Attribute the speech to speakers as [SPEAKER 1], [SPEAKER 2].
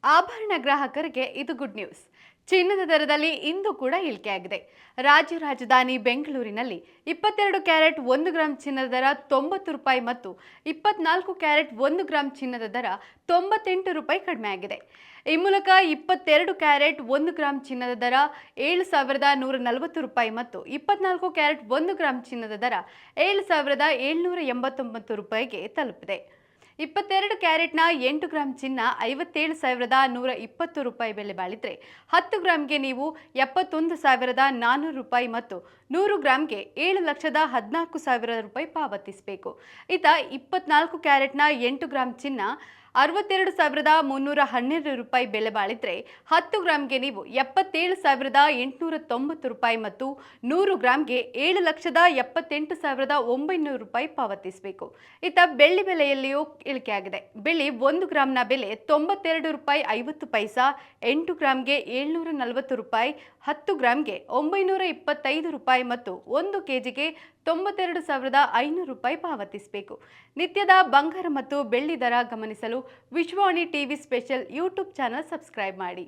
[SPEAKER 1] ಆಭರಣ ಗ್ರಾಹಕರಿಗೆ ಇದು ಗುಡ್ ನ್ಯೂಸ್. ಚಿನ್ನದ ದರದಲ್ಲಿ ಇಂದು ಕೂಡ ಇಳಿಕೆಯಾಗಿದೆ. ರಾಜ್ಯ ರಾಜಧಾನಿ ಬೆಂಗಳೂರಿನಲ್ಲಿ 22 ಕ್ಯಾರೆಟ್ 1 ಗ್ರಾಂ ಚಿನ್ನದ ದರ 90 ರೂಪಾಯಿ ಮತ್ತು 24 ಕ್ಯಾರೆಟ್ 1 ಗ್ರಾಂ ಚಿನ್ನದ ದರ 98 ರೂಪಾಯಿ ಕಡಿಮೆಯಾಗಿದೆ. ಈ ಮೂಲಕ 22 ಕ್ಯಾರೆಟ್ 1 ಗ್ರಾಂ ಚಿನ್ನದ ದರ 7,140 ರೂಪಾಯಿ ಮತ್ತು 24 ಕ್ಯಾರೆಟ್ 1 ಗ್ರಾಂ ಚಿನ್ನದ ದರ 7,789 ರೂಪಾಯಿಗೆ ತಲುಪಿದೆ. 22 ಕ್ಯಾರೆಟ್ನ 8 ಗ್ರಾಂ ಚಿನ್ನ 57,120 ರೂಪಾಯಿ ಬೆಲೆ ಬಾಳಿದ್ರೆ 10 ಗ್ರಾಂಗೆ ನೀವು 71,400 ರೂಪಾಯಿ ಮತ್ತು 100 ಗ್ರಾಂಗೆ 7,14,000 ರೂಪಾಯಿ ಪಾವತಿಸಬೇಕು. ಇತ್ತ 24 ಕ್ಯಾರೆಟ್ನ 8 ಗ್ರಾಂ ಚಿನ್ನ 62,312 ರೂಪಾಯಿ ಬೆಲೆ ಬಾಳಿದ್ರೆ 10 ಗ್ರಾಂಗೆ ನೀವು 77,890 ರೂಪಾಯಿ ಮತ್ತು 100 ಗ್ರಾಂಗೆ 7,78,900 ರೂಪಾಯಿ ಪಾವತಿಸಬೇಕು. ಇತ್ತ ಬೆಳ್ಳಿ ಬೆಲೆಯಲ್ಲಿಯೂ ಇಳಿಕೆಯಾಗಿದೆ. ಬೆಳ್ಳಿ 1 ಗ್ರಾಂನ ಬೆಲೆ 92 ರೂಪಾಯಿ 50 ಪೈಸಾ, 8 ಗ್ರಾಂಗೆ 740 ರೂಪಾಯಿ, 10 ಗ್ರಾಂಗೆ 925 ರೂಪಾಯಿ ಮತ್ತು 1 ಕೆಜಿಗೆ 92,500 ರೂಪಾಯಿ ಪಾವತಿಸಬೇಕು. ನಿತ್ಯದ ಬಂಗಾರ ಮತ್ತು ಬೆಳ್ಳಿ ದರ ಗಮನಿಸಲು Vishwavani TV special YouTube channel subscribe ಮಾಡಿ.